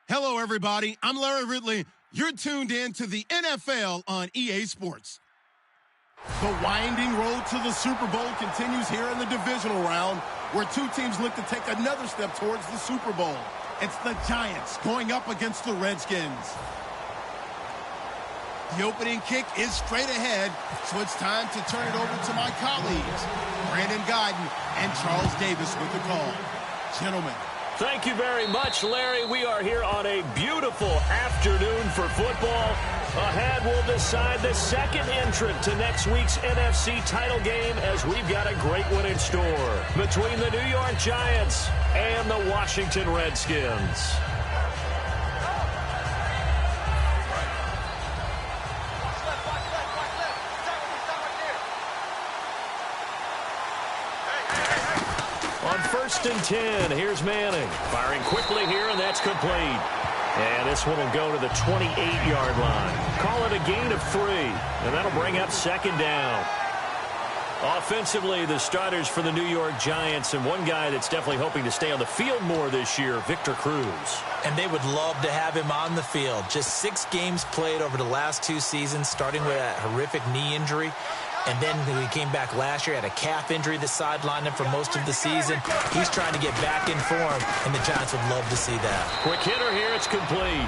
Hello, everybody. I'm Larry Ridley. You're tuned in to the NFL on EA Sports. The winding road to the Super Bowl continues here in the divisional round, where two teams look to take another step towards the Super Bowl. It's the Giants going up against the Redskins. The opening kick is straight ahead, so it's time to turn it over to my colleagues, Brandon Guyton and Charles Davis with the call. Gentlemen. Thank you very much, Larry. We are here on a beautiful afternoon for football. Ahead, we'll decide the second entrant to next week's NFC title game, as we've got a great one in store between the New York Giants and the Washington Redskins. First and 10, here's Manning. Firing quickly here, and that's complete. And this one will go to the 28-yard line. Call it a gain of 3, and that'll bring up second down. Offensively, the starters for the New York Giants, and one guy that's definitely hoping to stay on the field more this year, Victor Cruz. And they would love to have him on the field. Just 6 games played over the last 2 seasons, starting with that horrific knee injury. And then when he came back last year, had a calf injury that sidelined him for most of the season. He's trying to get back in form, and the Giants would love to see that. Quick hitter here, it's complete.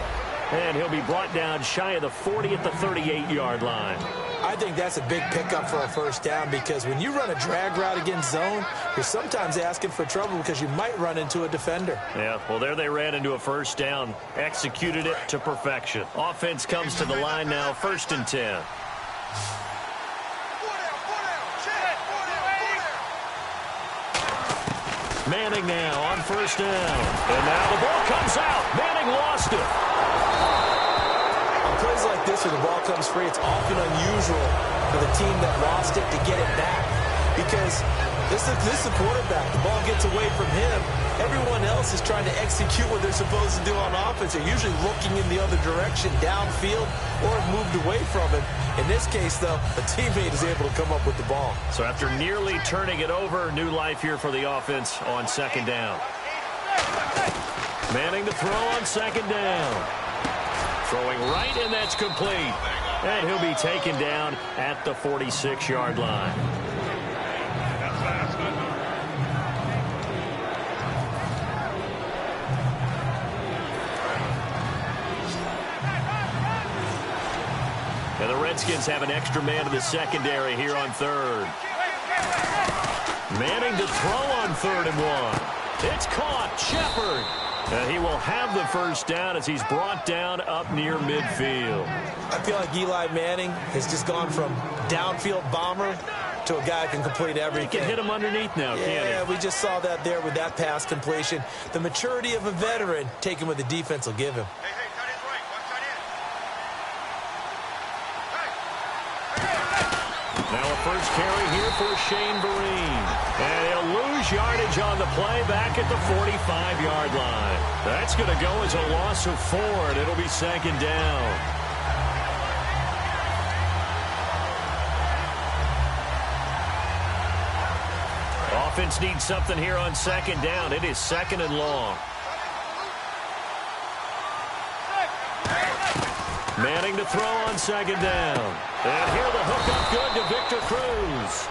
And he'll be brought down shy of the 40 at the 38-yard line. I think that's a big pickup for a first down, because when you run a drag route against zone, you're sometimes asking for trouble because you might run into a defender. Yeah, well, there they ran into a first down, executed it to perfection. Offense comes to the line now, first and 10. Manning now on first down. And now the ball comes out. Manning lost it. On plays like this where the ball comes free, it's often unusual for the team that lost it to get it back. Because this is the quarterback. The ball gets away from him. Everyone else is trying to execute what they're supposed to do on offense. They're usually looking in the other direction, downfield, or have moved away from him. In this case, though, a teammate is able to come up with the ball. So after nearly turning it over, new life here for the offense on second down. Manning to throw on second down. Throwing right, and that's complete. And he'll be taken down at the 46-yard line. And the Redskins have an extra man in the secondary here on third. Manning to throw on 3rd and 1. It's caught. Shepard. And he will have the first down as he's brought down up near midfield. I feel like Eli Manning has just gone from downfield bomber to a guy who can complete everything. He can hit him underneath now, can't he? Yeah, we just saw that there with that pass completion. The maturity of a veteran, taking what the defense will give him. Now a first carry here for Shane Vereen. And he'll lose yardage on the play back at the 45-yard line. That's going to go as a loss of 4, and it'll be second down. Offense needs something here on second down. It is second and long. Manning to throw on second down. And here the hook up good to Victor Cruz.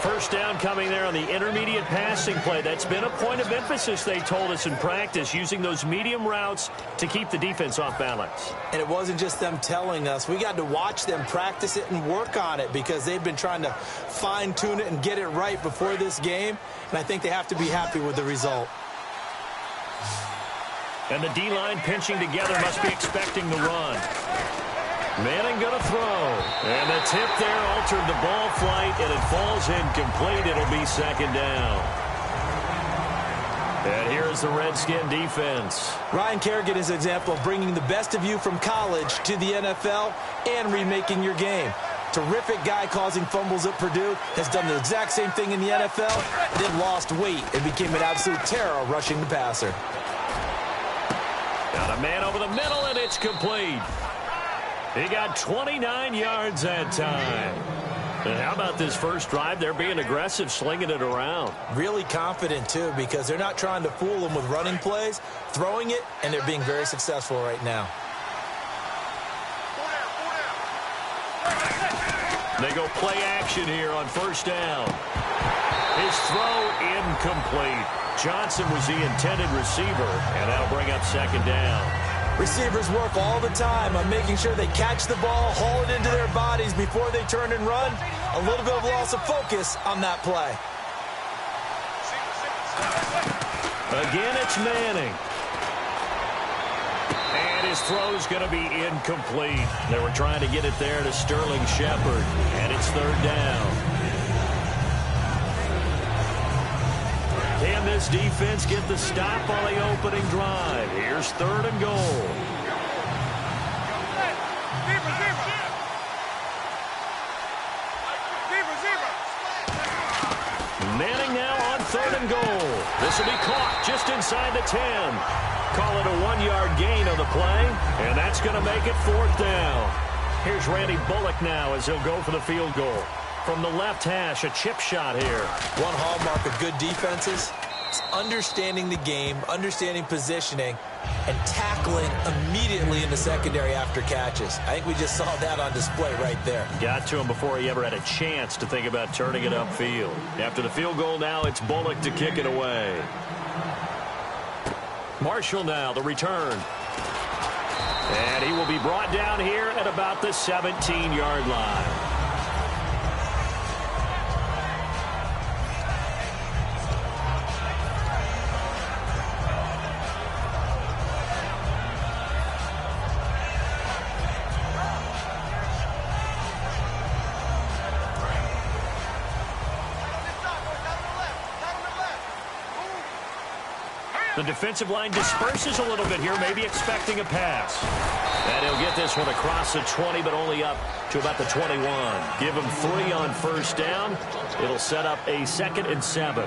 First down coming there on the intermediate passing play. That's been a point of emphasis, they told us in practice, using those medium routes to keep the defense off balance. And it wasn't just them telling us. We got to watch them practice it and work on it, because they've been trying to fine-tune it and get it right before this game. And I think they have to be happy with the result. And the D-line pinching together, must be expecting the run. Manning going to throw. And the tip there altered the ball flight, and it falls incomplete. It'll be second down. And here's the Redskin defense. Ryan Kerrigan is an example of bringing the best of you from college to the NFL and remaking your game. Terrific guy causing fumbles at Purdue, has done the exact same thing in the NFL, then lost weight and became an absolute terror rushing the passer. Got a man over the middle, and it's complete. He got 29 yards that time. And how about this first drive? They're being aggressive, slinging it around. Really confident, too, because they're not trying to fool them with running plays, throwing it, and they're being very successful right now. They go play action here on first down. His throw incomplete. Johnson was the intended receiver, and that'll bring up second down. Receivers work all the time on making sure they catch the ball, haul it into their bodies before they turn and run. A little bit of loss of focus on that play. Again, it's Manning. And his throw's going to be incomplete. They were trying to get it there to Sterling Shepard, and it's third down. Can this defense get the stop on the opening drive? Here's third and goal. Manning now on third and goal. This will be caught just inside the 10. Call it a 1-yard gain on the play, and that's going to make it fourth down. Here's Randy Bullock now as he'll go for the field goal. From the left hash, a chip shot here. One hallmark of good defenses is understanding the game, understanding positioning, and tackling immediately in the secondary after catches. I think we just saw that on display right there. Got to him before he ever had a chance to think about turning it upfield. After the field goal now, it's Bullock to kick it away. Marshall now, the return. And he will be brought down here at about the 17-yard line. The defensive line disperses a little bit here, maybe expecting a pass. And he'll get this one across the 20, but only up to about the 21. Give him 3 on first down. It'll set up a 2nd and 7.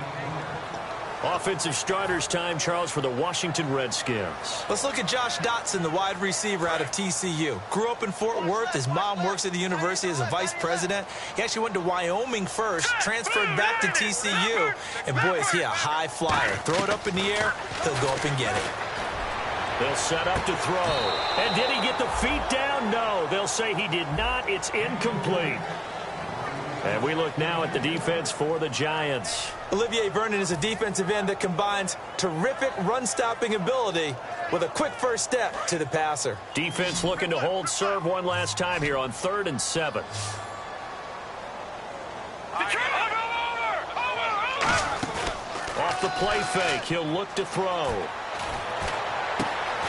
Offensive starters time, Charles, for the Washington Redskins. Let's look at Josh Dotson, the wide receiver out of TCU. Grew up in Fort Worth. His mom works at the university as a vice president. He actually went to Wyoming first, transferred back to TCU. And boy, is he a high flyer. Throw it up in the air, he'll go up and get it. They'll set up to throw. And did he get the feet down? No, they'll say he did not. It's incomplete. And we look now at the defense for the Giants. Olivier Vernon is a defensive end that combines terrific run-stopping ability with a quick first step to the passer. Defense looking to hold serve one last time here on 3rd and 7. Off the play fake, he'll look to throw.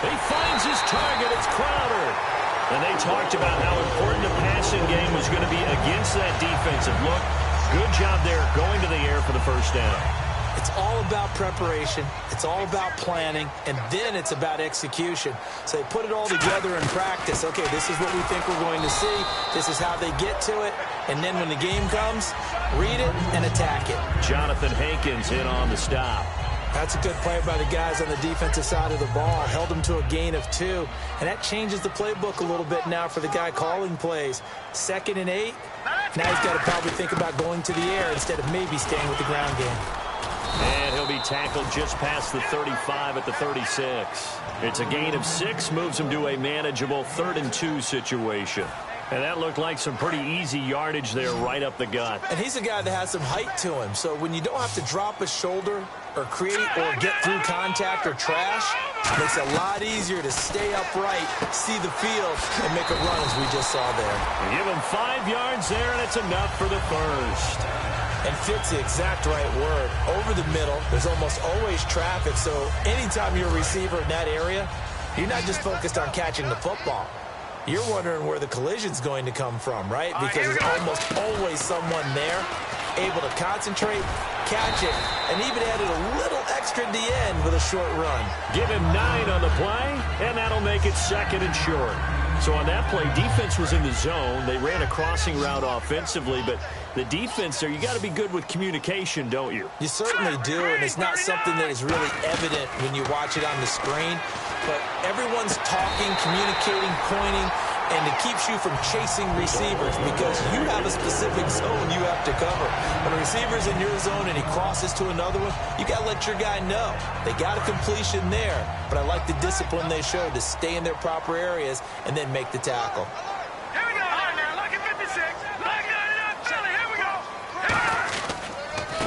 He finds his target. It's Crowder. And they talked about how important the passing game was going to be against that defensive look. Good job there going to the air for the first down. It's all about preparation. It's all about planning. And then it's about execution. So they put it all together in practice. Okay, this is what we think we're going to see. This is how they get to it. And then when the game comes, read it and attack it. Jonathan Hankins in on the stop. That's a good play by the guys on the defensive side of the ball. Held them to a gain of 2. And that changes the playbook a little bit now for the guy calling plays. 2nd and 8. Now he's got to probably think about going to the air instead of maybe staying with the ground game. And he'll be tackled just past the 35 at the 36. It's a gain of 6, moves him to a manageable 3rd and 2 situation. And that looked like some pretty easy yardage there right up the gut. And he's a guy that has some height to him. So when you don't have to drop a shoulder or create or get through contact or trash, it makes it a lot easier to stay upright, see the field, and make a run as we just saw there. Give him 5 yards there, and it's enough for the first. And fits the exact right word. Over the middle, there's almost always traffic. So anytime you're a receiver in that area, you're not just focused on catching the football. You're wondering where the collision's going to come from, right? Because there's almost always someone there able to concentrate, catch it, and even added a little extra at the end with a short run. Give him 9 on the play, and that'll make it 2nd and short. So on that play, defense was in the zone. They ran a crossing route offensively, but the defense there, you got to be good with communication, don't you? You certainly do, and it's not something that is really evident when you watch it on the screen. But everyone's talking, communicating, pointing, and it keeps you from chasing receivers because you have a specific zone you have to cover. When a receiver's in your zone and he crosses to another one, you got to let your guy know. They got a completion there, but I like the discipline they showed to stay in their proper areas and then make the tackle. Here we go. All right, now, look at 56. Look at it up, Philly. Here we go.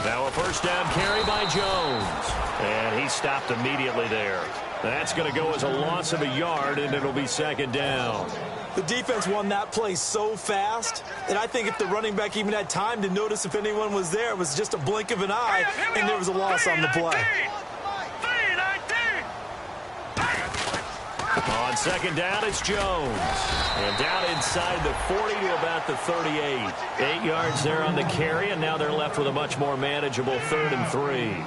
Now a first down carry by Jones. And he stopped immediately there. That's going to go as a loss of a yard, and it'll be second down. The defense won that play so fast that I think if the running back even had time to notice if anyone was there, it was just a blink of an eye, and there was a loss on the play. On second down, it's Jones. And down inside the 40 to about the 38. 8 yards there on the carry, and now they're left with a much more manageable 3rd and 3.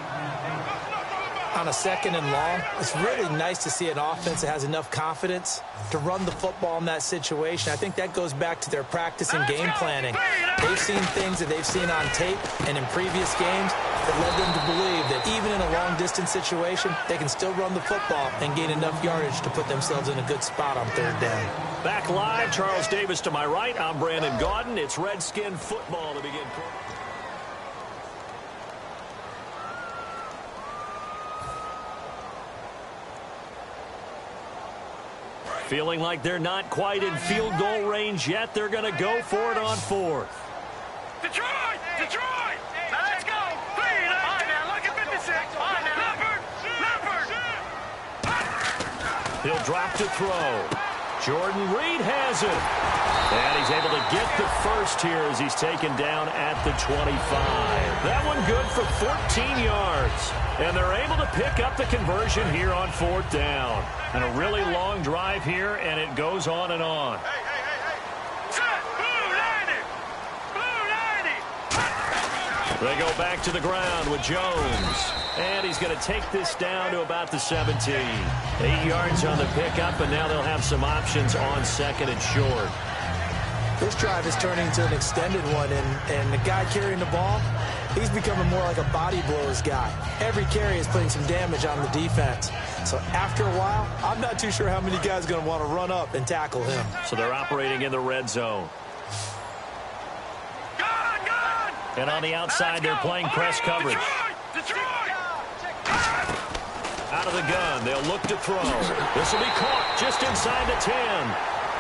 On a second and long, it's really nice to see an offense that has enough confidence to run the football in that situation. I think that goes back to their practice and game planning. They've seen things that they've seen on tape and in previous games that led them to believe that even in a long-distance situation, they can still run the football and gain enough yardage to put themselves in a good spot on 3rd down. Back live, Charles Davis to my right. I'm Brandon Gaudin. It's Redskin football to begin. Feeling like they're not quite in field goal range yet. They're going to go for it on 4th. Detroit! Detroit! Now let's go! 3, 9, now look at 56. All right, now Leopard! He'll drop to throw. Jordan Reed has it. And he's able to get the first here as he's taken down at the 25. That one good for 14 yards. And they're able to pick up the conversion here on 4th down. And a really long drive here, and it goes on and on. Set! Blue 90! Blue 90! They go back to the ground with Jones. And he's going to take this down to about the 17. 8 yards on the pickup, and now they'll have some options on 2nd and short. This drive is turning into an extended one, and the guy carrying the ball, he's becoming more like a body blows guy. Every carry is putting some damage on the defense. So after a while, I'm not too sure how many guys are going to want to run up and tackle him. So they're operating in the red zone. And on the outside, they're playing press coverage. Out of the gun, they'll look to throw. This will be caught just inside the 10.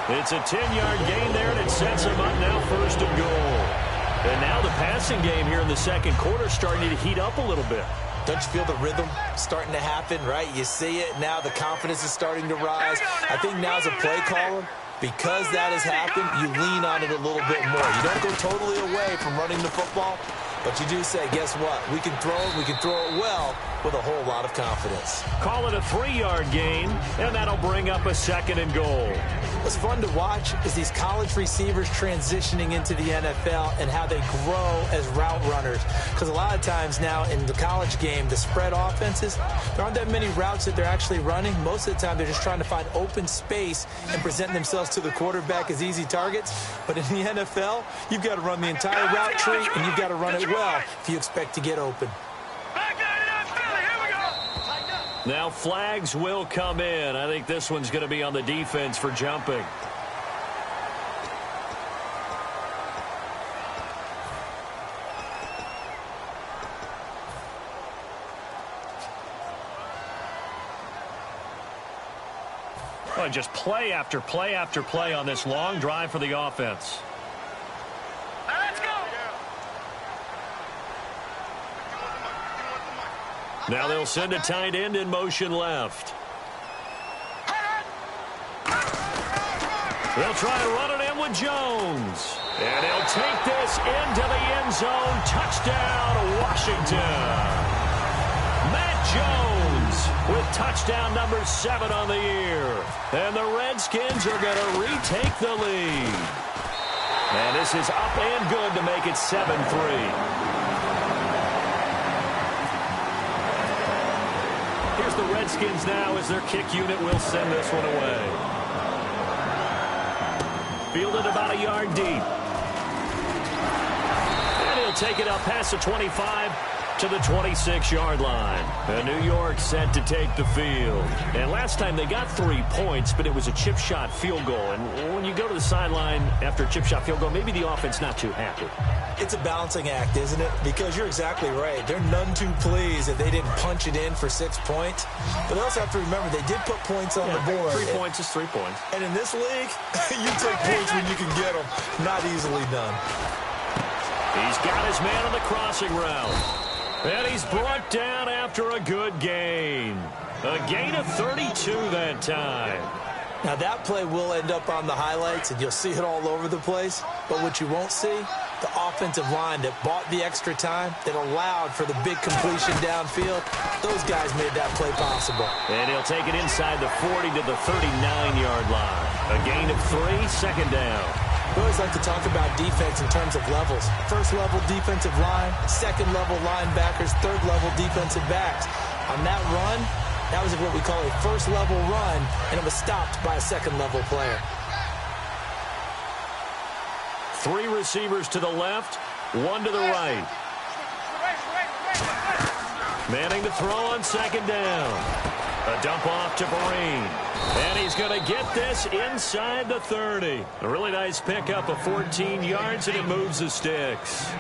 It's a 10-yard gain there, and it sets them up now 1st and goal. And now the passing game here in the 2nd quarter starting to heat up a little bit. Don't you feel the rhythm starting to happen, right? You see it. Now the confidence is starting to rise. I think now as a play caller, because that has happened, you lean on it a little bit more. You don't go totally away from running the football, but you do say, guess what? We can throw it well with a whole lot of confidence. Call it a 3-yard gain, and that'll bring up a 2nd and goal. What's fun to watch is these college receivers transitioning into the NFL and how they grow as route runners. Because a lot of times now in the college game, the spread offenses, there aren't that many routes that they're actually running. Most of the time, they're just trying to find open space and present themselves to the quarterback as easy targets. But in the NFL, you've got to run the entire route tree, and you've got to run it well if you expect to get open. Now flags will come in. I think this one's going to be on the defense for jumping. Well, just play after play after play on this long drive for the offense. Let's go! Now they'll send a tight end in motion left. They'll try to run it in with Jones. And he'll take this into the end zone. Touchdown, Washington. Matt Jones with touchdown number 7 on the year. And the Redskins are going to retake the lead. And this is up and good to make it 7-3. Here's the Redskins now as their kick unit will send this one away. Fielded about a yard deep. And he'll take it up past the 25 to the 26-yard line. And New York set to take the field. And last time they got 3 points, but it was a chip shot field goal. And when you go to the sideline after a chip shot field goal, maybe the offense not too happy. It's a balancing act, isn't it? Because you're exactly right. They're none too pleased that they didn't punch it in for 6 points. But they also have to remember they did put points on the board. 3 points is 3 points. And in this league, you take points when you can get them. Not easily done. He's got his man on the crossing route. And he's brought down after a good gain. A gain of 32 that time. Now, that play will end up on the highlights, and you'll see it all over the place. But what you won't see, the offensive line that bought the extra time, that allowed for the big completion downfield, those guys made that play possible. And he'll take it inside the 40 to the 39-yard line. A gain of 3, second down. We always like to talk about defense in terms of levels. First-level defensive line, second-level linebackers, third-level defensive backs. On that run, that was what we call a first-level run, and it was stopped by a second-level player. 3 receivers to the left, 1 to the right. Manning to throw on second down. A dump off to Breen. And he's going to get this inside the 30. A really nice pickup of 14 yards, and it moves the sticks.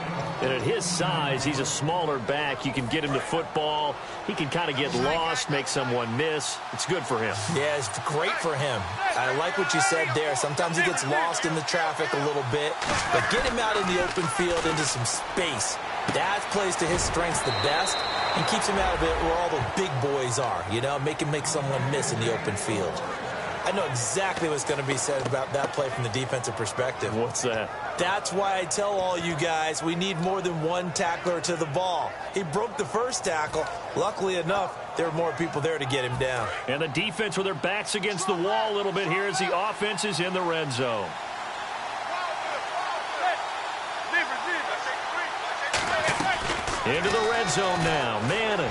And at his size, he's a smaller back. You can get him to football. He can kind of get lost, make someone miss. It's good for him. Yeah, it's great for him. I like what you said there. Sometimes he gets lost in the traffic a little bit. But get him out in the open field into some space. That plays to his strengths the best and keeps him out of it where all the big boys are, you know, make someone miss in the open field. I know exactly what's going to be said about that play from the defensive perspective. What's that? That's why I tell all you guys we need more than one tackler to the ball. He broke the first tackle. Luckily enough, there were more people there to get him down. And the defense with their backs against the wall a little bit here as the offense is in the red zone. Into the red zone now. Manning.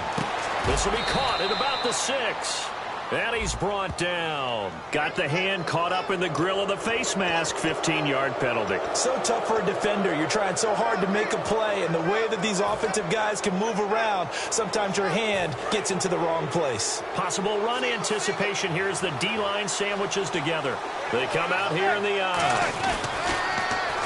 This will be caught at about the 6. And he's brought down. Got the hand caught up in the grill of the face mask. 15-yard penalty. So tough for a defender. You're trying so hard to make a play, and the way that these offensive guys can move around, sometimes your hand gets into the wrong place. Possible run anticipation here as the D-line sandwiches together. They come out here in the eye.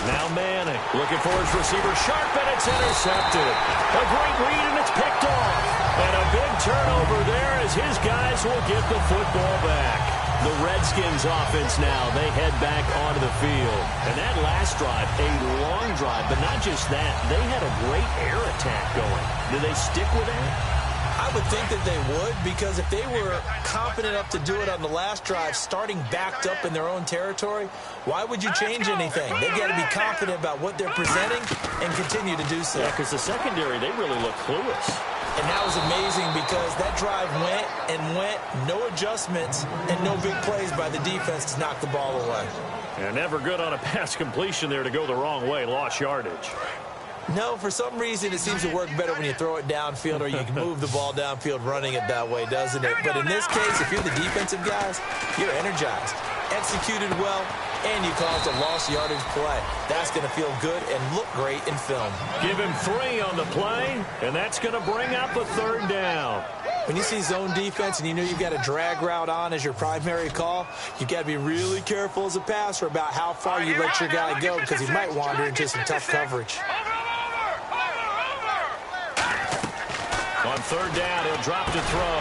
Now Manning looking for his receiver sharp, and it's intercepted. A great read, and it's picked off. And a big turnover there as his guys will get the football back. The Redskins offense now, they head back onto the field. And that last drive, a long drive, but not just that. They had a great air attack going. Do they stick with that? I would think that they would, because if they were confident enough to do it on the last drive, starting backed up in their own territory, why would you change anything? They've got to be confident about what they're presenting and continue to do so. Yeah, because the secondary, they really look clueless. And that was amazing because that drive went and went, no adjustments, and no big plays by the defense to knock the ball away. And never good on a pass completion there to go the wrong way, lost yardage. No, for some reason it seems to work better when you throw it downfield or you can move the ball downfield running it that way, doesn't it? But in this case, if you're the defensive guys, you're energized, executed well, and you caused a lost yardage play. That's going to feel good and look great in film. Give him 3 on the play, and that's going to bring up a 3rd down. When you see zone defense and you know you've got a drag route on as your primary call, you've got to be really careful as a passer about how far you let your guy go because he might wander into some tough coverage. On 3rd down, he'll drop to throw.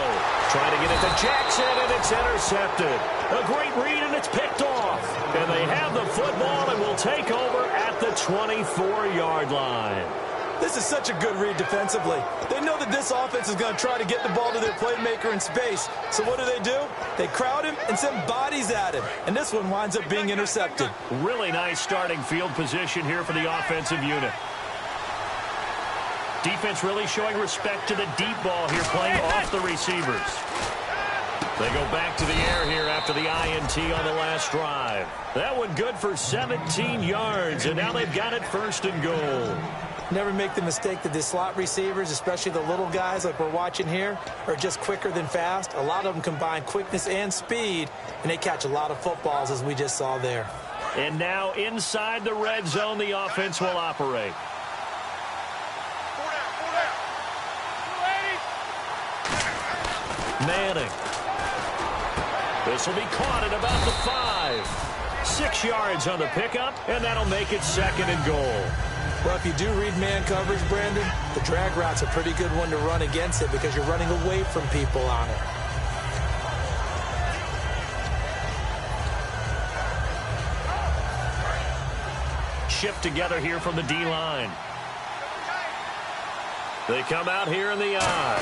Trying to get it to Jackson, and it's intercepted. A great read, and it's picked off. And they have the football and will take over at the 24-yard line. This is such a good read defensively. They know that this offense is going to try to get the ball to their playmaker in space. So what do? They crowd him and send bodies at him. And this one winds up being intercepted. Really nice starting field position here for the offensive unit. Defense really showing respect to the deep ball here, playing off the receivers. They go back to the air here after the INT on the last drive. That one good for 17 yards, and now they've got it 1st and goal. Never make the mistake that the slot receivers, especially the little guys like we're watching here, are just quicker than fast. A lot of them combine quickness and speed, and they catch a lot of footballs, as we just saw there. And now inside the red zone, the offense will operate. Manning. This will be caught at about the 5. 6 yards on the pickup, and that'll make it 2nd and goal. Well, if you do read man coverage, Brandon, the drag route's a pretty good one to run against it because you're running away from people on it. Shift together here from the D-line. They come out here in the eye.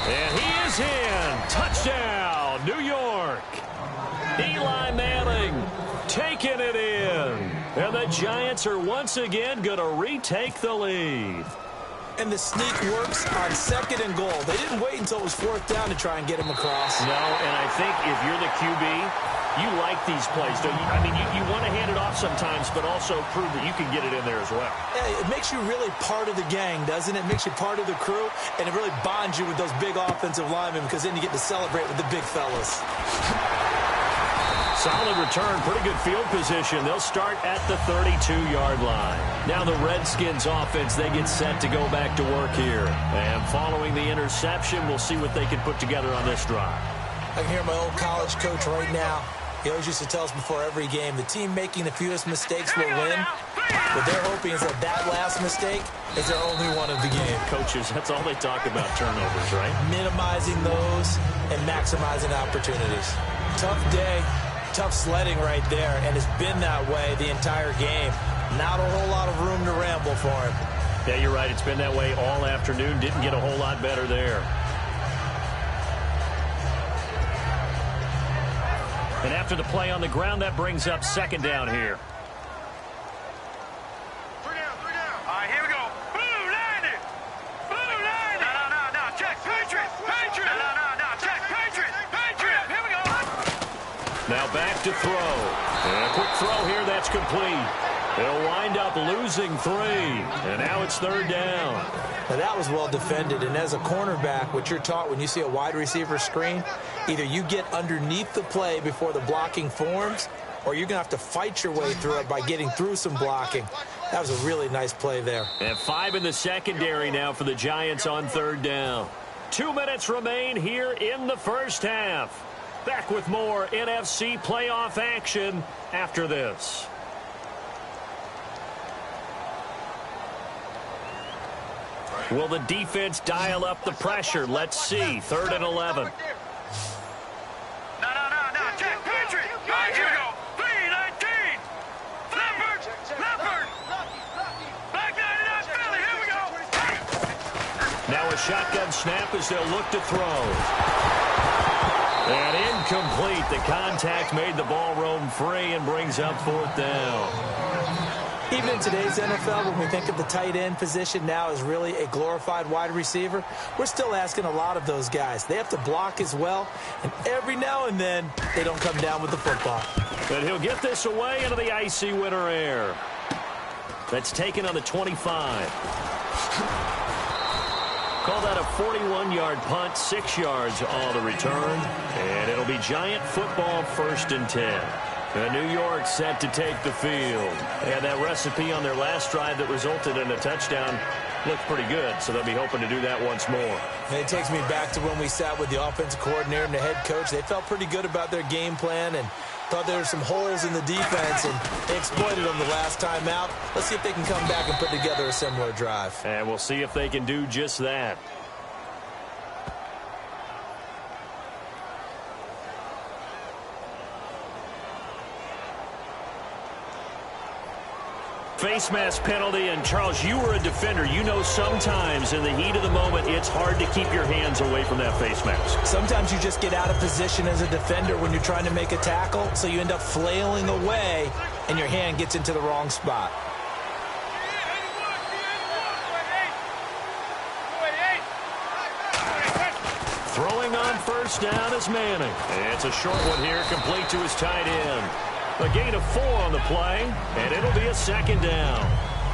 And he is in. Touchdown, New York. Eli Manning taking it in. And the Giants are once again going to retake the lead. And the sneak works on 2nd and goal. They didn't wait until it was 4th down to try and get him across. No, and I think if you're the QB, you like these plays, don't you? I mean, you want to hand it off sometimes, but also prove that you can get it in there as well. Yeah, it makes you really part of the gang, doesn't it? It makes you part of the crew, and it really bonds you with those big offensive linemen because then you get to celebrate with the big fellas. Solid return, pretty good field position. They'll start at the 32-yard line. Now the Redskins offense, they get set to go back to work here. And following the interception, we'll see what they can put together on this drive. I can hear my old college coach right now. He always used to tell us before every game, the team making the fewest mistakes will win. What they're hoping is that that last mistake is their only one of the game. Coaches, that's all they talk about, turnovers, right? Minimizing those and maximizing opportunities. Tough day, tough sledding right there, and it's been that way the entire game. Not a whole lot of room to ramble for him. Yeah, you're right. It's been that way all afternoon. Didn't get a whole lot better there. And after the play on the ground, that brings up 2nd down here. 3 down. All right, here we go. Blue line it. Blue line it. No. Check. Patriots. No. Check. Patriots. Here we go. Now back to throw. And a quick throw here. That's complete. They'll wind up losing 3. And now it's 3rd down. Now that was well defended, and as a cornerback, what you're taught when you see a wide receiver screen, either you get underneath the play before the blocking forms, or you're going to have to fight your way through it by getting through some blocking. That was a really nice play there. And 5 in the secondary now for the Giants on 3rd down. 2 minutes remain here in the first half. Back with more NFC playoff action after this. Will the defense dial up the pressure? Let's see. 3rd and 11. No. Check. Patriots. All right, here we go. 3-19. Leopard. Black 99 Philly. Here we go. Now a shotgun snap as they'll look to throw. And incomplete. The contact made the ball roam free and brings up 4th down. Even in today's NFL, when we think of the tight end position now as really a glorified wide receiver, we're still asking a lot of those guys. They have to block as well, and every now and then, they don't come down with the football. But he'll get this away into the icy winter air. That's taken on the 25. Call that a 41-yard punt, 6 yards on the return, and it'll be Giant football 1st and 10. And New York set to take the field. And that recipe on their last drive that resulted in a touchdown looked pretty good, so they'll be hoping to do that once more. And it takes me back to when we sat with the offensive coordinator and the head coach. They felt pretty good about their game plan and thought there were some holes in the defense, and they exploited them the last time out. Let's see if they can come back and put together a similar drive. And we'll see if they can do just that. Face mask penalty, and Charles, you were a defender. You know sometimes in the heat of the moment, it's hard to keep your hands away from that face mask. Sometimes you just get out of position as a defender when you're trying to make a tackle, so you end up flailing away, and your hand gets into the wrong spot. Throwing on 1st down is Manning. It's a short one here, complete to his tight end. A gain of 4 on the play, and it'll be a 2nd down.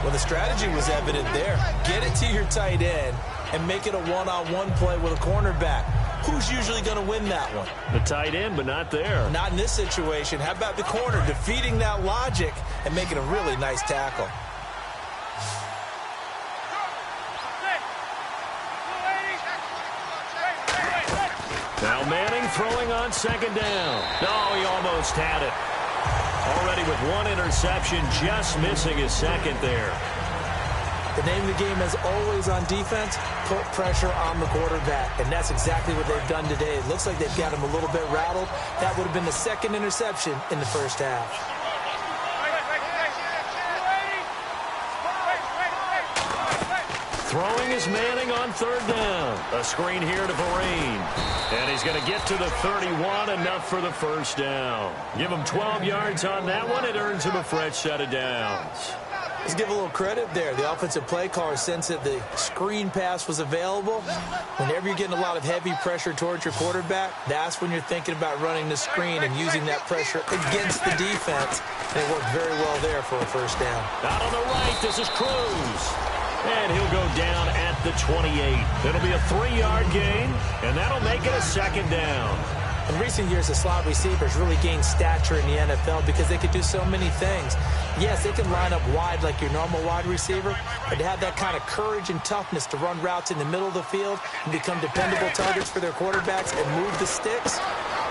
Well, the strategy was evident there. Get it to your tight end and make it a one-on-one play with a cornerback. Who's usually going to win that one? The tight end, but not there. Not in this situation. How about the corner defeating that logic and making a really nice tackle? Now Now Manning throwing on second down. No, he almost had it. Already with one interception, just missing his second there. The name of the game is always on defense, put pressure on the quarterback. And that's exactly what they've done today. It looks like they've got him a little bit rattled. That would have been the second interception in the first half. Throwing is Manning on third down. A screen here to Vereen. And he's going to get to the 31, enough for the first down. Give him 12 yards on that one. It earns him a fresh set of downs. Let's give a little credit there. The offensive play caller sensed that the screen pass was available. Whenever you're getting a lot of heavy pressure towards your quarterback, that's when you're thinking about running the screen and using that pressure against the defense. And it worked very well there for a first down. Out on the right, this is Cruz. And he'll go down at the 28. It'll be a 3-yard gain, and that'll make it a second down. In recent years, the slot receivers really gained stature in the NFL because they could do so many things. Yes, they can line up wide like your normal wide receiver, but to have that kind of courage and toughness to run routes in the middle of the field and become dependable targets for their quarterbacks and move the sticks,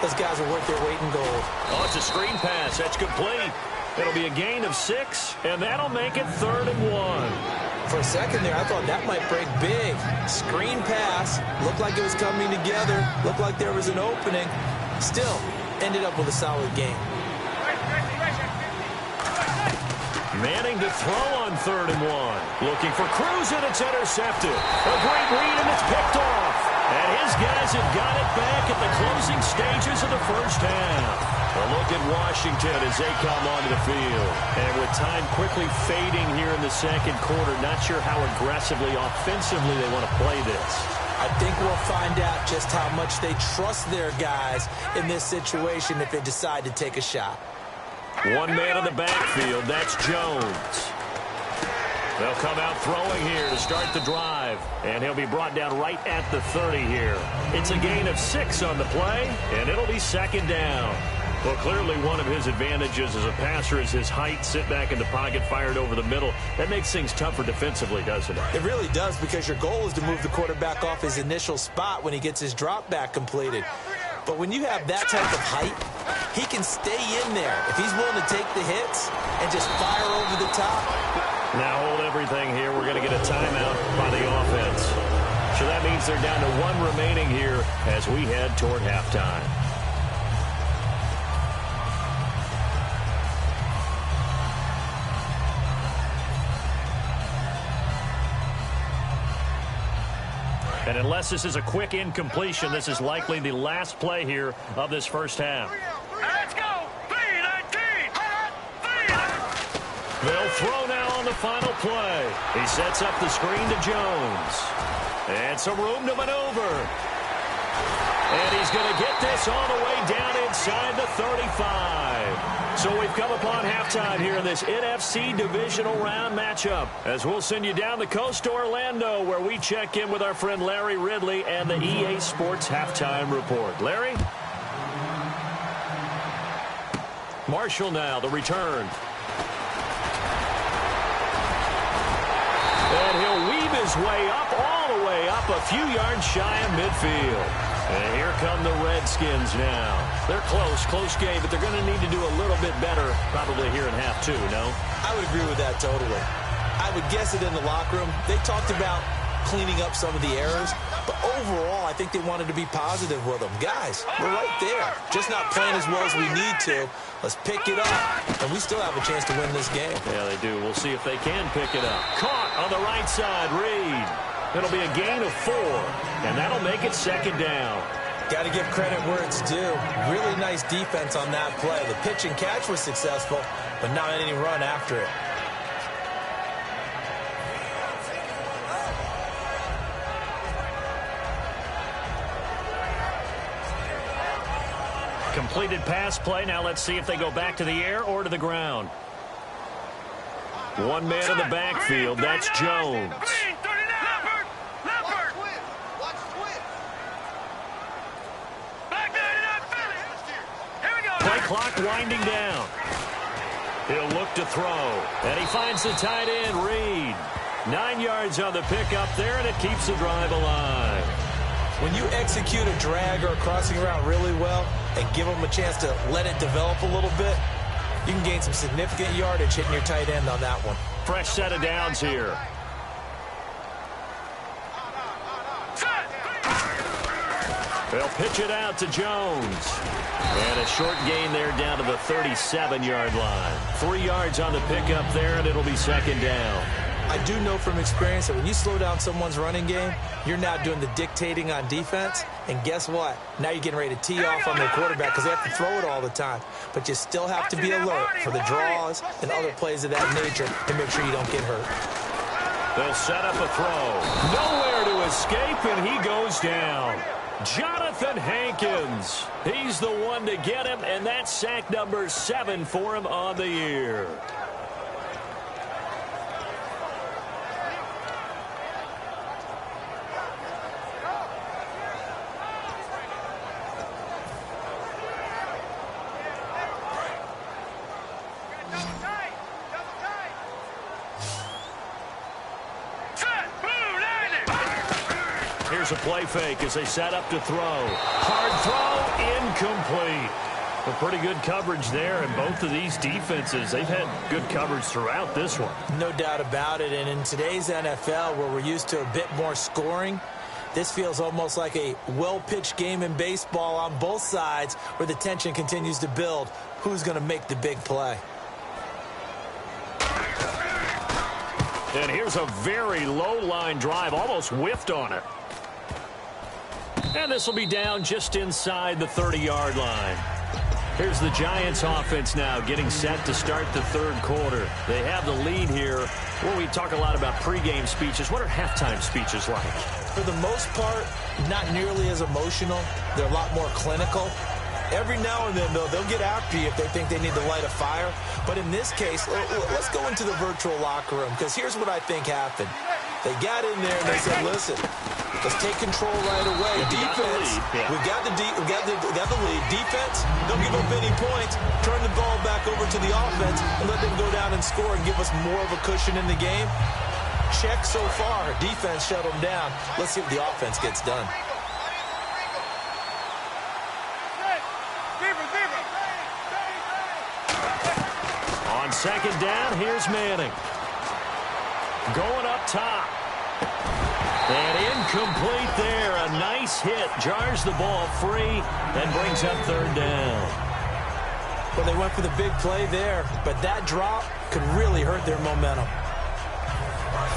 those guys are worth their weight in gold. Oh, it's a screen pass. That's complete. It'll be a gain of 6, and that'll make it 3rd and 1. For a second there, I thought that might break big. Screen pass. Looked like it was coming together. Looked like there was an opening. Still, ended up with a solid game. Manning to throw on 3rd and 1. Looking for Cruz, and it's intercepted. A great read, and it's picked off. And his guys have got it back at the closing stages of the first half. A look at Washington as they come onto the field. And with time quickly fading here in the second quarter, not sure how aggressively, offensively they want to play this. I think we'll find out just how much they trust their guys in this situation if they decide to take a shot. One man in the backfield, that's Jones. They'll come out throwing here to start the drive. And he'll be brought down right at the 30 here. It's a gain of 6 on the play, and it'll be second down. Well, clearly one of his advantages as a passer is his height. Sit back in the pocket, fired over the middle. That makes things tougher defensively, doesn't it? It really does, because your goal is to move the quarterback off his initial spot when he gets his drop back completed. But when you have that type of height, he can stay in there if he's willing to take the hits and just fire over the top. Now hold everything here. We're going to get a timeout by the offense. So that means they're down to 1 remaining here as we head toward halftime. And unless this is a quick incompletion, this is likely the last play here of this first half. Let's go! 3-19! They'll throw now on the final play. He sets up the screen to Jones. And some room to maneuver. And he's going to get this all the way down inside the 35. So we've come upon halftime here in this NFC Divisional Round matchup, as we'll send you down the coast to Orlando, where we check in with our friend Larry Ridley and the EA Sports Halftime Report. Larry? Marshall now, the return. And he'll weave his way up, all the way up, a few yards shy of midfield. And here come the Redskins now. They're close game, but they're going to need to do a little bit better probably here in half 2, no? I would agree with that totally. I would guess it in the locker room. They talked about cleaning up some of the errors, but overall I think they wanted to be positive with them. Guys, we're right there. Just not playing as well as we need to. Let's pick it up, and we still have a chance to win this game. Yeah, they do. We'll see if they can pick it up. Caught on the right side, Reed. It'll be a gain of 4, and that'll make it second down. Got to give credit where it's due. Really nice defense on that play. The pitch and catch was successful, but not any run after it. Completed pass play. Now let's see if they go back to the air or to the ground. One man in the backfield. That's Jones. Play clock winding down. He'll look to throw. And he finds the tight end, Reed. 9 yards on the pickup there, and it keeps the drive alive. When you execute a drag or a crossing route really well and give them a chance to let it develop a little bit, you can gain some significant yardage hitting your tight end on that one. Fresh set of downs here. They'll pitch it out to Jones. And a short gain there down to the 37-yard line. 3 yards on the pickup there, and it'll be second down. I do know from experience that when you slow down someone's running game, you're now doing the dictating on defense. And guess what? Now you're getting ready to tee off on their quarterback because they have to throw it all the time. But you still have to be alert for the draws and other plays of that nature to make sure you don't get hurt. They'll set up a throw. Nowhere to escape, and he goes down. Jonathan Hankins. He's the one to get him, and that's sack number 7 for him on the year. Here's a play fake as they set up to throw. Hard throw, incomplete. A pretty good coverage there, and both of these defenses, they've had good coverage throughout this one. No doubt about it, and in today's NFL, where we're used to a bit more scoring, this feels almost like a well-pitched game in baseball on both sides where the tension continues to build. Who's going to make the big play? And here's a very low-line drive, almost whiffed on it. And this will be down just inside the 30-yard line. Here's the Giants offense now getting set to start the third quarter. They have the lead here. Well, we talk a lot about pregame speeches. What are halftime speeches like? For the most part, not nearly as emotional. They're a lot more clinical. Every now and then, though, they'll get after you if they think they need to light a fire. But in this case, let's go into the virtual locker room, because here's what I think happened. They got in there and they said, listen, let's take control right away. Defense, we got the lead. Defense, don't give up any points. Turn the ball back over to the offense and let them go down and score and give us more of a cushion in the game. Check so far. Defense shut them down. Let's see what the offense gets done. On second down, here's Manning. Going up top. And incomplete there. A nice hit. Jars the ball free and brings up third down. Well, they went for the big play there, but that drop could really hurt their momentum.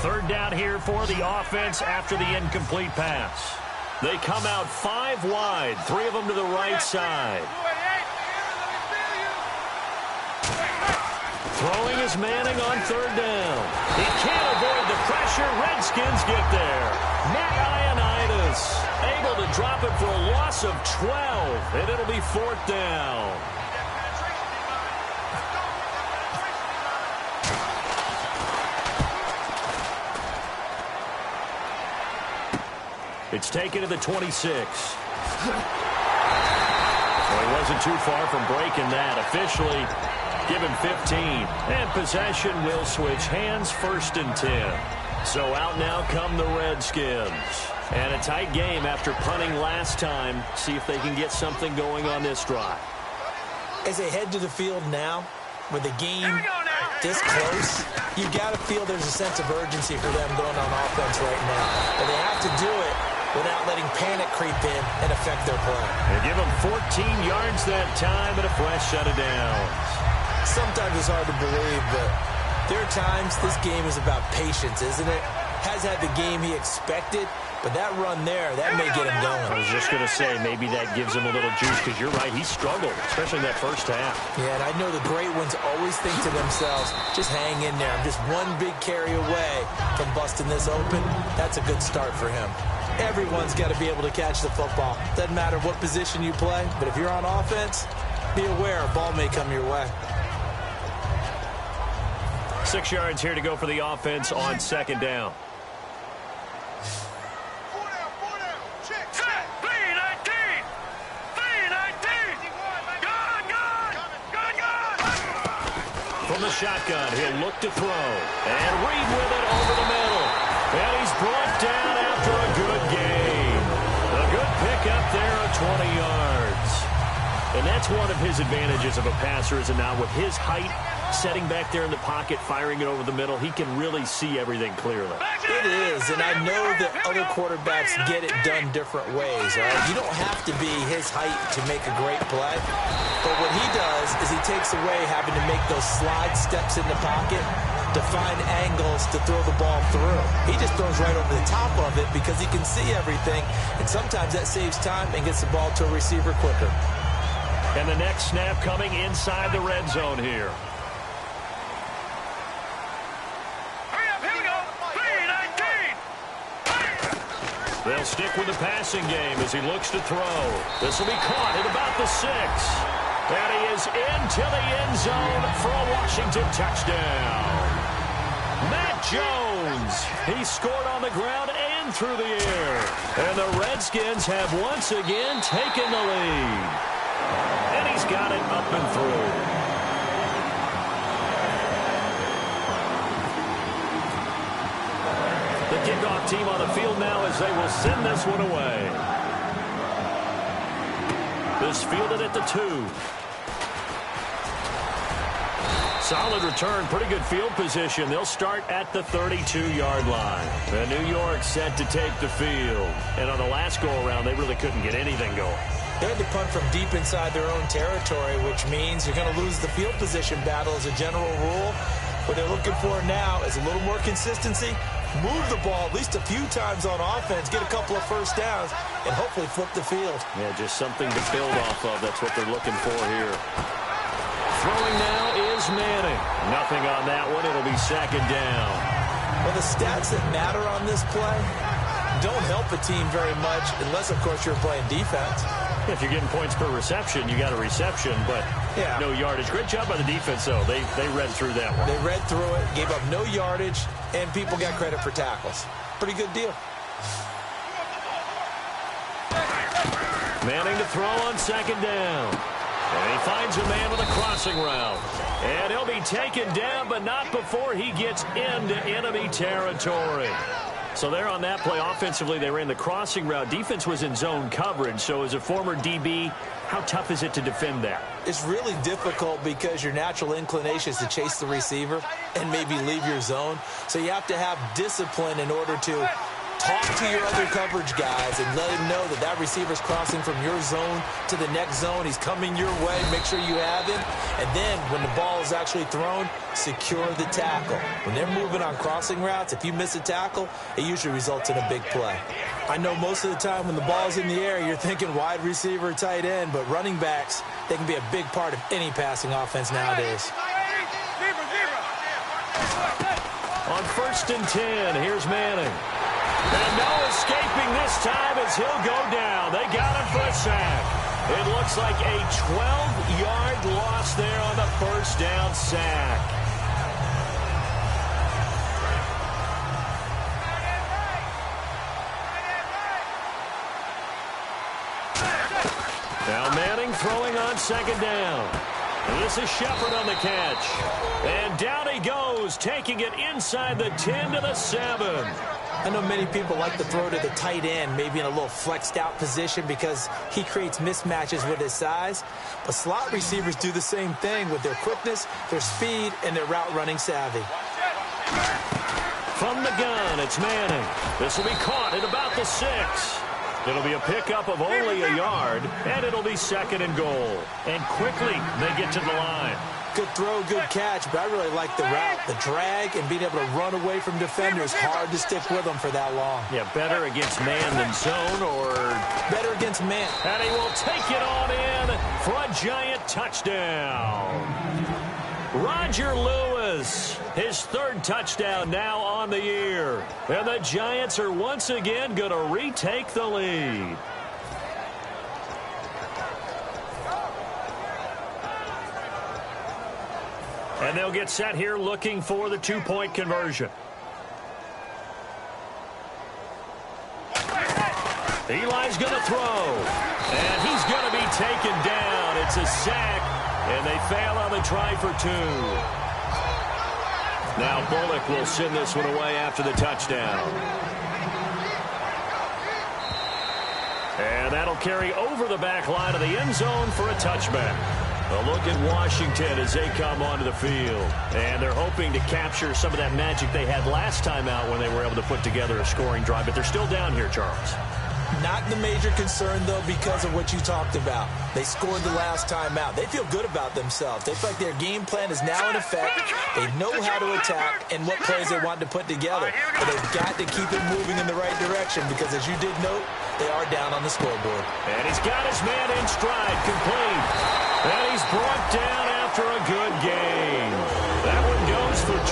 Third down here for the offense after the incomplete pass. They come out 5 wide. 3 of them to the right side. Throwing is Manning on third down. He can't avoid the pressure. Redskins get there. Matt Ioannidis able to drop it for a loss of 12, and it'll be fourth down. It's taken to the 26. Well, he wasn't too far from breaking that. Officially, give him 15. And possession will switch hands, 1st and 10. So out now come the Redskins. And a tight game after punting last time. See if they can get something going on this drive. As they head to the field now, with the game this close, you got to feel there's a sense of urgency for them going on offense right now. But they have to do it without letting panic creep in and affect their play. They give them 14 yards that time and a fresh set of downs. Sometimes it's hard to believe, but there are times this game is about patience, isn't it? Has had the game he expected, but that run there, that may get him going. I was just going to say, maybe that gives him a little juice, because you're right, he struggled, especially in that first half. Yeah, and I know the great ones always think to themselves, just hang in there. I'm just one big carry away from busting this open. That's a good start for him. Everyone's got to be able to catch the football. Doesn't matter what position you play, but if you're on offense, be aware a ball may come your way. 6 yards here to go for the offense on second down. From the shotgun, he'll look to throw. And Reed with it over the middle. And he's brought down after a good gain. A one of his advantages of a passer, is it not? With his height, setting back there in the pocket, firing it over the middle, he can really see everything clearly. It is, and I know that other quarterbacks get it done different ways, all right? You don't have to be his height to make a great play, but what he does is he takes away having to make those slide steps in the pocket to find angles to throw the ball through. He just throws right over the top of it because he can see everything, and sometimes that saves time and gets the ball to a receiver quicker. And the next snap coming inside the red zone here. They'll stick with the passing game as he looks to throw. This will be caught at about the 6. And he is into the end zone for a Washington touchdown. Matt Jones. He scored on the ground and through the air. And the Redskins have once again taken the lead. And he's got it up and through. The kickoff team on the field now as they will send this one away. This fielded at the 2. Solid return, pretty good field position. They'll start at the 32-yard line. The New York set to take the field. And on the last go-around, they really couldn't get anything going. They had to punt from deep inside their own territory, which means you're going to lose the field position battle as a general rule. What they're looking for now is a little more consistency, move the ball at least a few times on offense, get a couple of first downs, and hopefully flip the field. Yeah, just something to build off of. That's what they're looking for here. Throwing now is Manning. Nothing on that one. It'll be second down. Well, the stats that matter on this play don't help a team very much unless, of course, you're playing defense. If you're getting points per reception, you got a reception, but no yardage. Great job by the defense, though. They read through that one. They read through it, gave up no yardage, and people got credit for tackles. Pretty good deal. Manning to throw on second down. And he finds a man with a crossing route. And he'll be taken down, but not before he gets into enemy territory. So there on that play, offensively, they ran the crossing route. Defense was in zone coverage. So as a former DB, how tough is it to defend that? It's really difficult because your natural inclination is to chase the receiver and maybe leave your zone. So you have to have discipline in order to talk to your other coverage guys and let him know that that receiver's crossing from your zone to the next zone. He's coming your way. Make sure you have him. And then when the ball is actually thrown, secure the tackle. When they're moving on crossing routes, if you miss a tackle, it usually results in a big play. I know most of the time when the ball's in the air, you're thinking wide receiver, tight end, but running backs, they can be a big part of any passing offense nowadays. On 1st and 10, here's Manning. And no escaping this time as he'll go down. They got him for a sack. It looks like a 12-yard loss there on the first down sack. Now Manning throwing on second down. And this is Shepard on the catch. And down he goes, taking it inside the 10 to the 7. I know many people like to throw to the tight end, maybe in a little flexed out position because he creates mismatches with his size. But slot receivers do the same thing with their quickness, their speed, and their route running savvy. From the gun, it's Manning. This will be caught at about the 6. It'll be a pickup of only a yard, and it'll be second and goal. And quickly, they get to the line. Good throw, good catch, but I really like the route, the drag, and being able to run away from defenders. Hard to stick with them for that long. Yeah, better against man than zone, or better against man. And he will take it on in for a giant touchdown. Roger Lewis, his 3rd touchdown now on the year. And the Giants are once again going to retake the lead. And they'll get set here looking for the 2-point conversion. Eli's going to throw. And he's going to be taken down. It's a sack. And they fail on the try for 2. Now Bullock will send this one away after the touchdown. And that'll carry over the back line of the end zone for a touchback. A look at Washington as they come onto the field. And they're hoping to capture some of that magic they had last time out when they were able to put together a scoring drive. But they're still down here, Charles. Not the major concern, though, because of what you talked about. They scored the last time out. They feel good about themselves. They feel like their game plan is now in effect. They know how to attack and what plays they want to put together. But they've got to keep it moving in the right direction because, as you did note, they are down on the scoreboard. And he's got his man in stride, complete. And he's brought down after a good game. That one goes for 24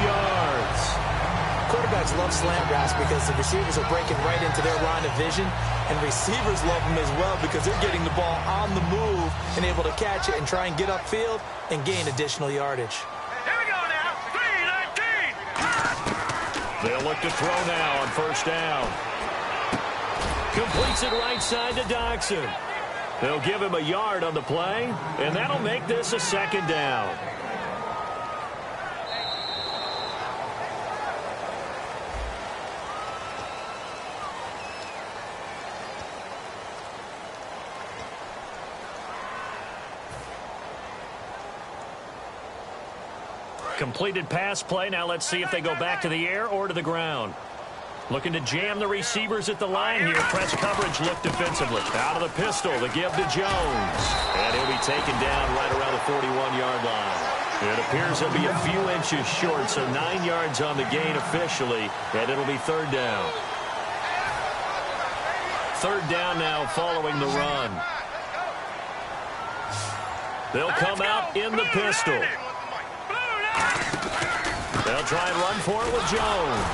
yards. Quarterbacks love slant routes because the receivers are breaking right into their line of vision, and receivers love them as well because they're getting the ball on the move and able to catch it and try and get upfield and gain additional yardage. Here we go now. 3-19. They'll look to throw now on first down. Completes it right side to Doxson. They'll give him a yard on the play, and that'll make this a second down. Completed pass play. Now let's see if they go back to the air or to the ground. Looking to jam the receivers at the line here. Press coverage look defensively. Out of the pistol to give to Jones. And he'll be taken down right around the 41-yard line. It appears he'll be a few inches short, so 9 yards on the gain officially, and it'll be third down. Third down now following the run. They'll come out in the pistol. They'll try and run for it with Jones.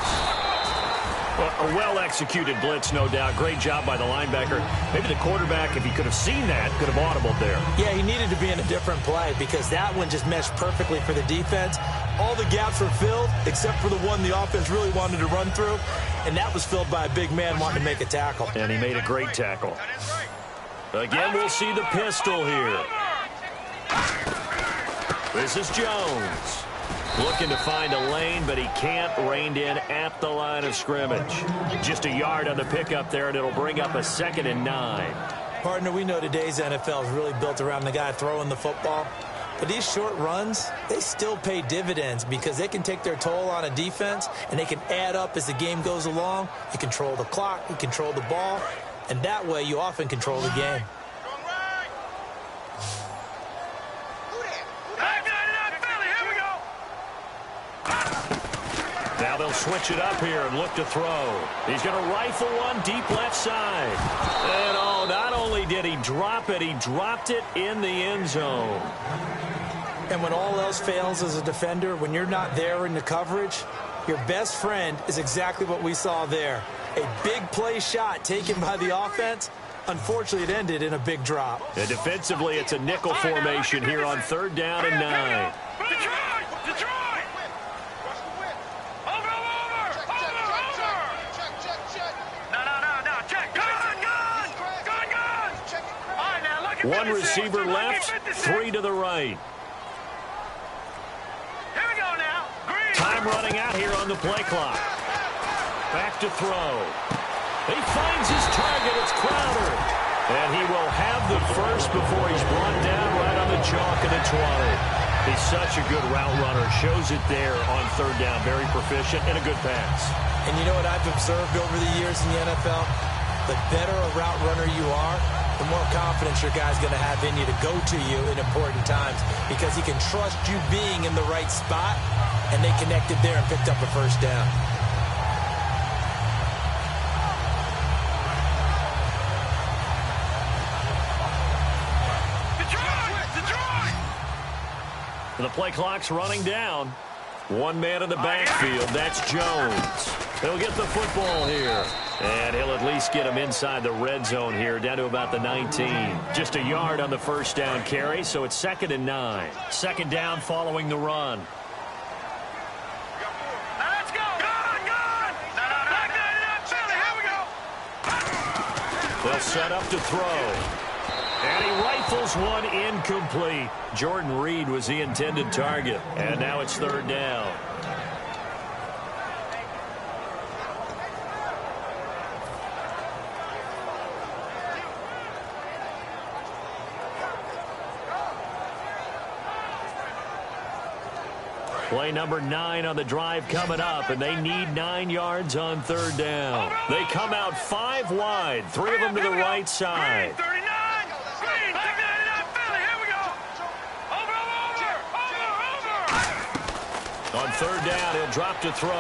Well, a well-executed blitz, no doubt. Great job by the linebacker. Maybe the quarterback, if he could have seen that, could have audibled there. Yeah, he needed to be in a different play because that one just meshed perfectly for the defense. All the gaps were filled except for the one the offense really wanted to run through, and that was filled by a big man wanting to make a tackle. And he made a great tackle. Again, we'll see the pistol here. This is Jones. Looking to find a lane, but he can't. Reined in at the line of scrimmage. Just a yard on the pickup there, and it'll bring up a 2nd and 9. Partner, we know today's NFL is really built around the guy throwing the football. But these short runs, they still pay dividends because they can take their toll on a defense, and they can add up as the game goes along. You control the clock, you control the ball, and that way you often control the game. Now they'll switch it up here and look to throw. He's going to rifle one deep left side. And oh, not only did he drop it, he dropped it in the end zone. And when all else fails as a defender, when you're not there in the coverage, your best friend is exactly what we saw there. A big play shot taken by the offense. Unfortunately, it ended in a big drop. And defensively, it's a nickel formation here on 3rd down and 9. One receiver left, 3 to the right. Here we go now. Time running out here on the play clock. Back to throw. He finds his target. It's Crowder. And he will have the first before he's brought down right on the chalk of the 20. He's such a good route runner. Shows it there on 3rd down. Very proficient and a good pass. And you know what I've observed over the years in the NFL? The better a route runner you are, the more confidence your guy's going to have in you to go to you in important times because he can trust you being in the right spot, and they connected there and picked up a first down. The play clock's running down. One man in the backfield. That's Jones. He'll get the football here. And he'll at least get him inside the red zone here, down to about the 19. Just a yard on the first down carry, so it's 2nd and 9. 2nd down following the run. Now let's go. Here we go. They'll set up to throw. And he rifles one incomplete. Jordan Reed was the intended target. And now it's 3rd down. Play number 9 on the drive coming up, and they need 9 yards on third down. They come out 5 wide, 3 of them to the right side. Green, 39. Green, 39, Philly. Here we go. Over. On third down, he'll drop to throw.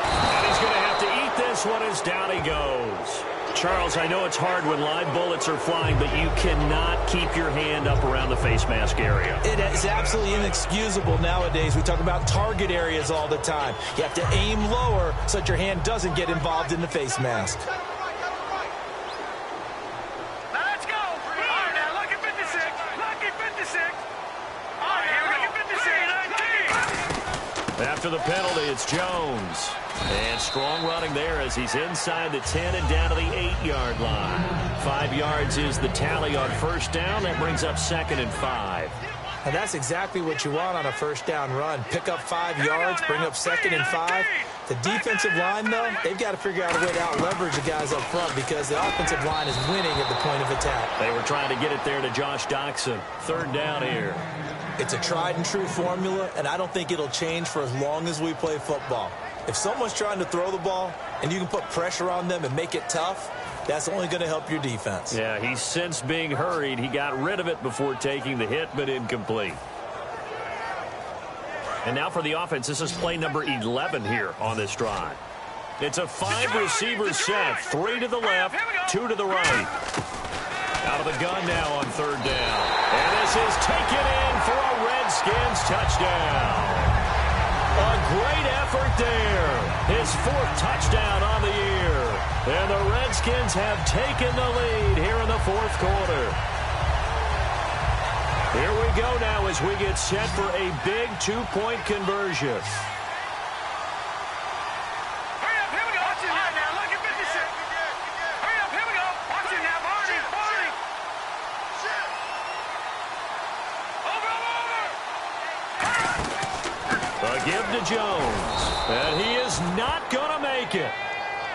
And he's going to have to eat this one as down he goes. Charles, I know it's hard when live bullets are flying, but you cannot keep your hand up around the face mask area. It is absolutely inexcusable nowadays. We talk about target areas all the time. You have to aim lower so that your hand doesn't get involved in the face mask. Now let's go. All right, now lucky 56. Lucky 56. All right, here we go. Lucky 56. 19. After the penalty, it's Jones. And strong running there as he's inside the 10 and down to the 8-yard line. 5 yards is the tally on first down. That brings up 2nd and 5. And that's exactly what you want on a first down run. Pick up 5 yards, bring up 2nd and 5. The defensive line, though, they've got to figure out a way to out-leverage the guys up front because the offensive line is winning at the point of attack. They were trying to get it there to Josh Doxson. Third down here. It's a tried-and-true formula, and I don't think it'll change for as long as we play football. If someone's trying to throw the ball and you can put pressure on them and make it tough, that's only going to help your defense. Yeah, he's since being hurried. He got rid of it before taking the hit, but incomplete. And now for the offense, this is play number 11 here on this drive. It's a 5-receiver set, 3 to the left, 2 to the right. Out of the gun now on third down. And this is taken in for a Redskins touchdown. A great effort there. His 4th touchdown on the year. And the Redskins have taken the lead here in the 4th quarter. Here we go now as we get set for a big 2-point conversion. Hurry up, here we go. Watch it now. Lucky 56. Hurry up, here we go. Watch it now, Barney. Over. A give to Jones. And he is not going to make it.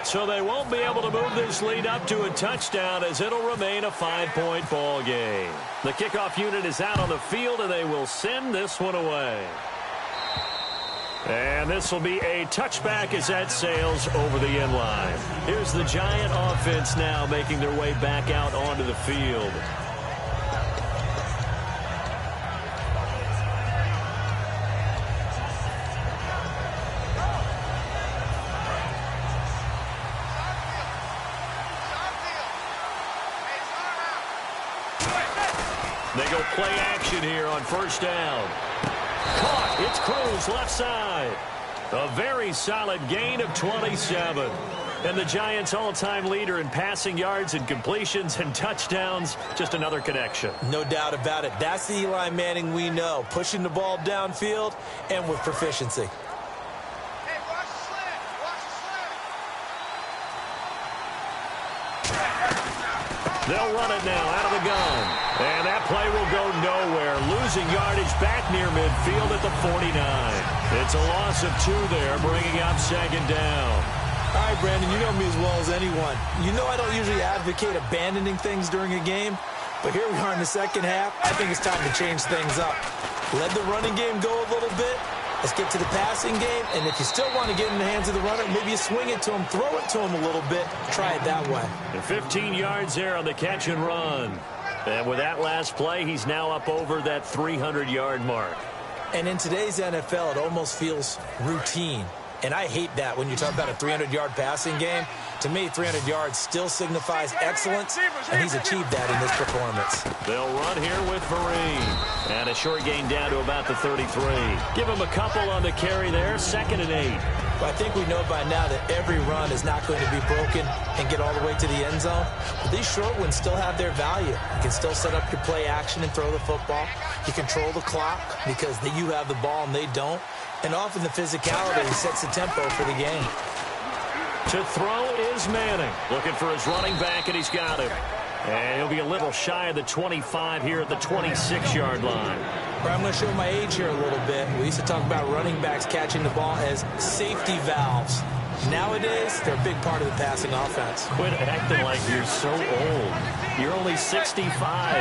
So they won't be able to move this lead up to a touchdown as it'll remain a 5-point ball game. The kickoff unit is out on the field, and they will send this one away. And this will be a touchback as that sails over the end line. Here's the Giant offense now making their way back out onto the field. They go play action here on first down. Caught. It's Cruz left side. A very solid gain of 27. And the Giants' all-time leader in passing yards and completions and touchdowns. Just another connection. No doubt about it. That's the Eli Manning we know. Pushing the ball downfield and with proficiency. Hey, watch the slant. Watch the slant. They'll run it now out of the gun. And that play will go nowhere. Losing yardage back near midfield at the 49. It's a loss of 2 there, bringing up 2nd down. All right, Brandon, you know me as well as anyone. You know I don't usually advocate abandoning things during a game, but here we are in the second half. I think it's time to change things up. Let the running game go a little bit. Let's get to the passing game, and if you still want to get in the hands of the runner, maybe you swing it to him, throw it to him a little bit, try it that way. And 15 yards there on the catch and run. And with that last play, he's now up over that 300-yard mark. And in today's NFL, it almost feels routine. And I hate that when you talk about a 300-yard passing game. To me, 300 yards still signifies excellence, and he's achieved that in this performance. They'll run here with Vereen. And a short gain down to about the 33. Give him a couple on the carry there, 2nd and 8. Well, I think we know by now that every run is not going to be broken and get all the way to the end zone. But these short ones still have their value. You can still set up your play action and throw the football. You control the clock because you have the ball and they don't. And often the physicality sets the tempo for the game. To throw is Manning. Looking for his running back, and he's got him. And he'll be a little shy of the 25 here at the 26-yard line. I'm going to show my age here a little bit. We used to talk about running backs catching the ball as safety valves. Nowadays, they're a big part of the passing offense. Quit acting like you're so old. You're only 65.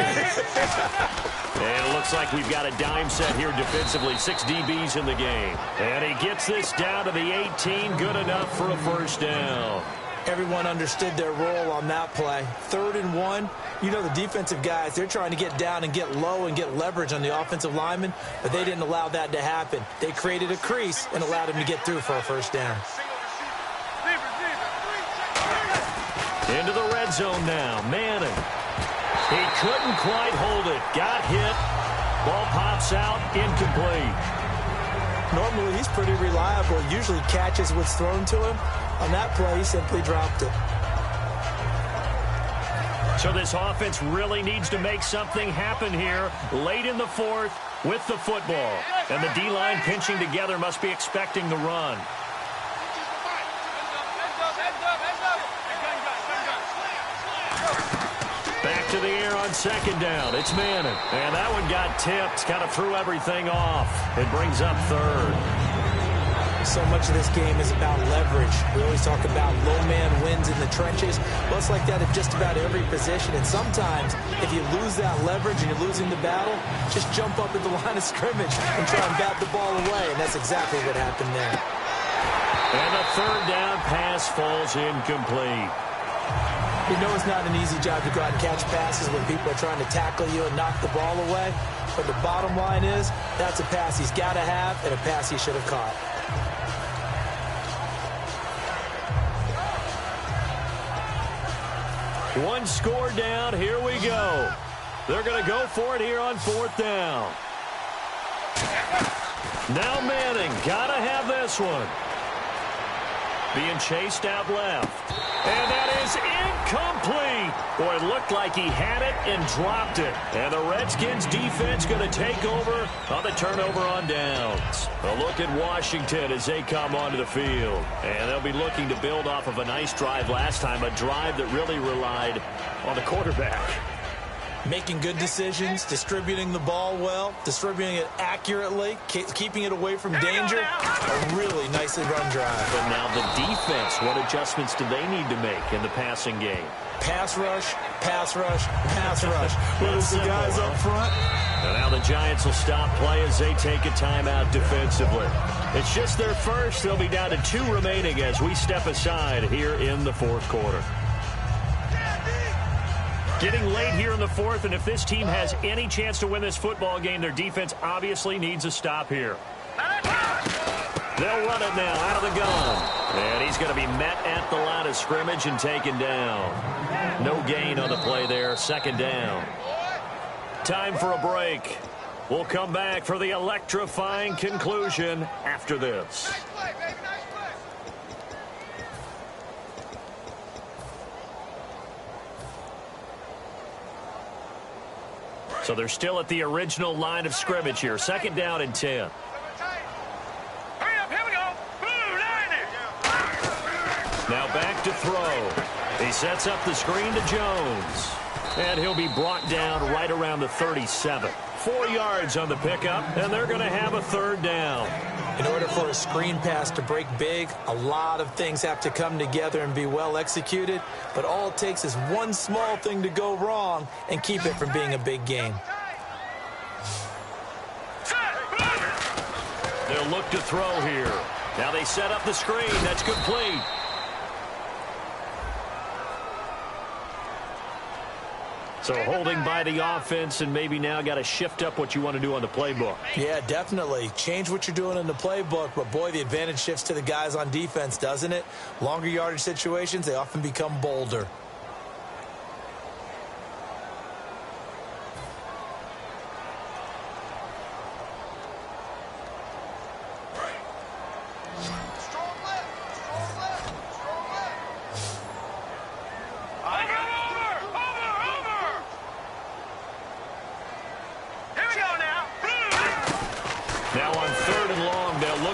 And it looks like we've got a dime set here defensively. 6 DBs in the game. And he gets this down to the 18. Good enough for a first down. Everyone understood their role on that play. 3rd and 1. You know the defensive guys, they're trying to get down and get low and get leverage on the offensive lineman, but they didn't allow that to happen. They created a crease and allowed him to get through for a first down. Into the red zone now. Manning. He couldn't quite hold it. Got hit. Ball pops out. Incomplete. Normally, he's pretty reliable. Usually catches what's thrown to him. On that play, he simply dropped it. So this offense really needs to make something happen here late in the 4th with the football. And the D-line pinching together must be expecting the run. Back to the air on 2nd down. It's Manning. And that one got tipped. Kind of threw everything off. It brings up 3rd. So much of this game is about leverage. We always talk about low man wins in the trenches. Well, it's like that at just about every position. And sometimes, if you lose that leverage and you're losing the battle, just jump up at the line of scrimmage and try and bat the ball away. And that's exactly what happened there. And the 3rd down pass falls incomplete. You know it's not an easy job to go out and catch passes when people are trying to tackle you and knock the ball away. But the bottom line is, that's a pass he's got to have and a pass he should have caught. One score down. Here we go. They're going to go for it here on 4th down. Now Manning. Got to have this one. Being chased out left. And that is incomplete. Boy, it looked like he had it and dropped it. And the Redskins defense going to take over on the turnover on downs. A look at Washington as they come onto the field. And they'll be looking to build off of a nice drive last time, a drive that really relied on the quarterback. Making good decisions, distributing the ball well, distributing it accurately, keeping it away from danger. A really nicely run drive. But now the defense, what adjustments do they need to make in the passing game? Pass rush, pass rush, pass rush. With the guys up front. And now the Giants will stop play as they take a timeout defensively. It's just their first. They'll be down to 2 remaining as we step aside here in the 4th quarter. Getting late here in the 4th, and if this team has any chance to win this football game, their defense obviously needs a stop here. They'll run it now out of the gun. And he's going to be met at the line of scrimmage and taken down. No gain on the play there. 2nd down. Time for a break. We'll come back for the electrifying conclusion after this. So they're still at the original line of scrimmage here. 2nd down and 10. Now back to throw. He sets up the screen to Jones. And he'll be brought down right around the 37. 4 yards on the pickup, and they're going to have a 3rd down. In order for a screen pass to break big, a lot of things have to come together and be well executed. But all it takes is one small thing to go wrong and keep it from being a big game. They'll look to throw here. Now they set up the screen. That's complete. So holding by the offense, and maybe now got to shift up what you want to do on the playbook. Yeah, definitely. Change what you're doing in the playbook, but boy, the advantage shifts to the guys on defense, doesn't it? Longer yardage situations, they often become bolder.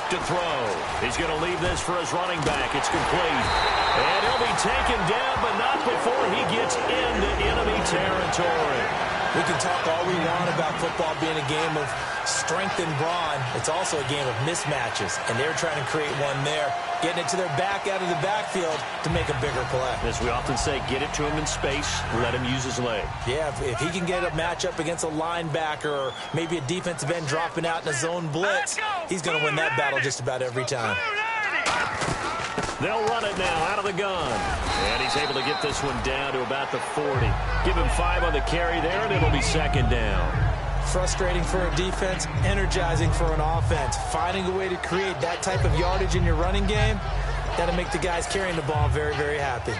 To throw. He's going to leave this for his running back. It's complete. And he'll be taken down, but not before he gets into enemy territory. We can talk all we want about football being a game of strength and brawn. It's also a game of mismatches, and they're trying to create one there, getting it to their back out of the backfield to make a bigger play. As we often say, get it to him in space, let him use his leg. Yeah, if he can get a matchup against a linebacker or maybe a defensive end dropping out in a zone blitz, he's going to win that battle just about every time. They'll run it now out of the gun. And he's able to get this one down to about the 40. Give him 5 on the carry there, and it'll be second down. Frustrating for a defense, energizing for an offense. Finding a way to create that type of yardage in your running game, that'll make the guys carrying the ball very, very happy.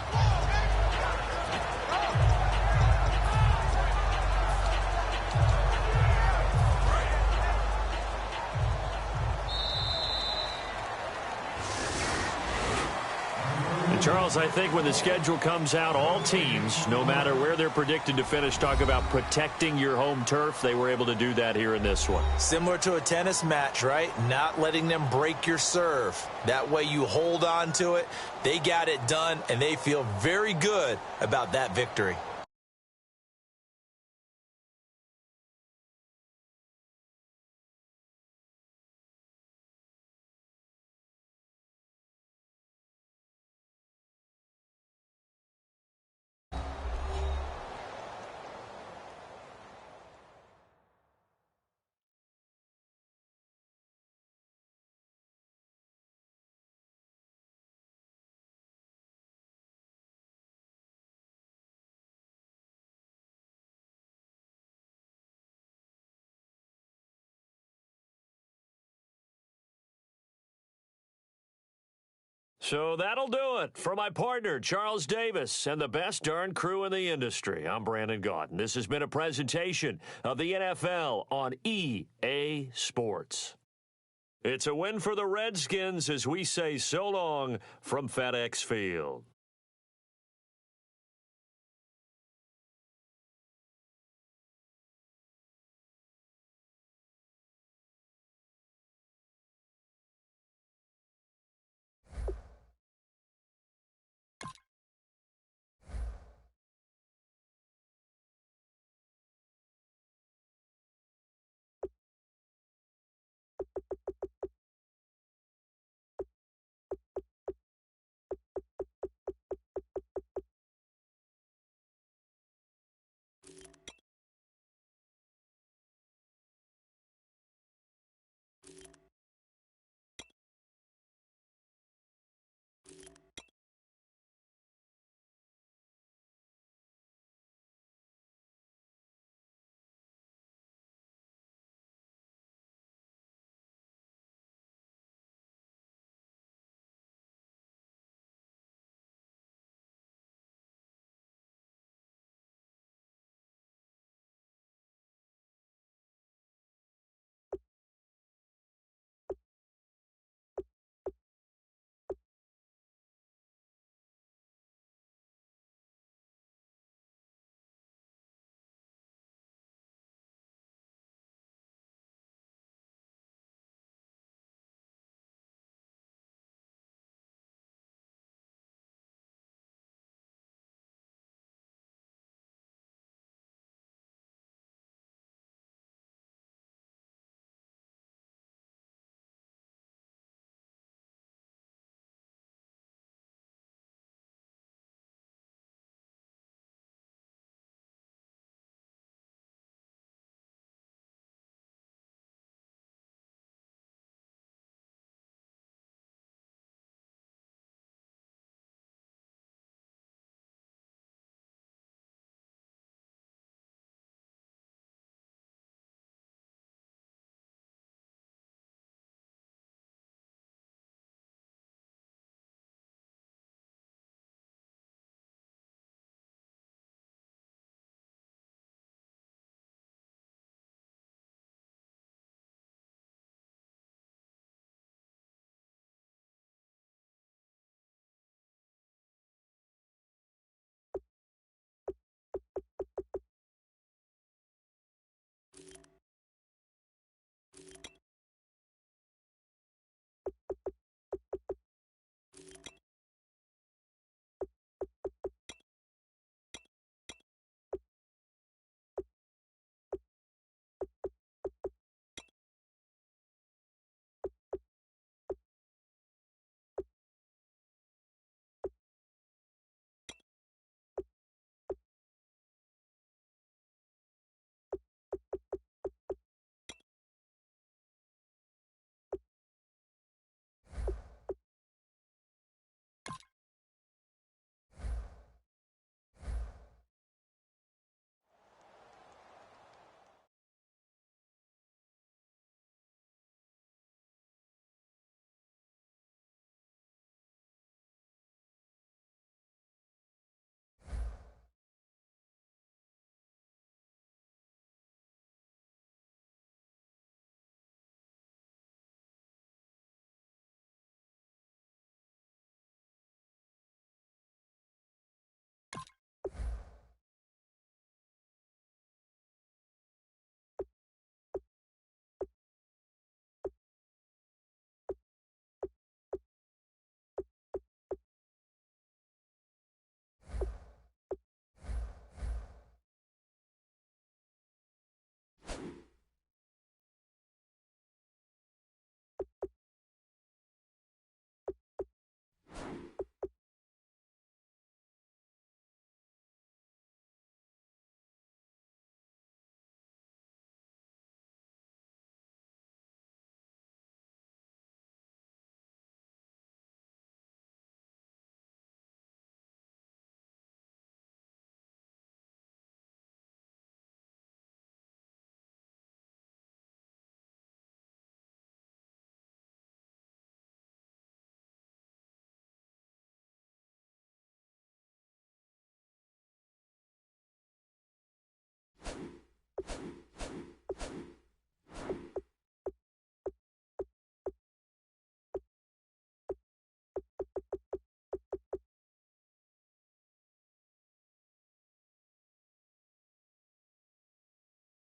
Charles, I think when the schedule comes out, all teams, no matter where they're predicted to finish, talk about protecting your home turf. They were able to do that here in this one. Similar to a tennis match, right? Not letting them break your serve. That way you hold on to it. They got it done, and they feel very good about that victory. So that'll do it for my partner, Charles Davis, and the best darn crew in the industry. I'm Brandon Gaudin. This has been a presentation of the NFL on EA Sports. It's a win for the Redskins as we say so long from FedEx Field.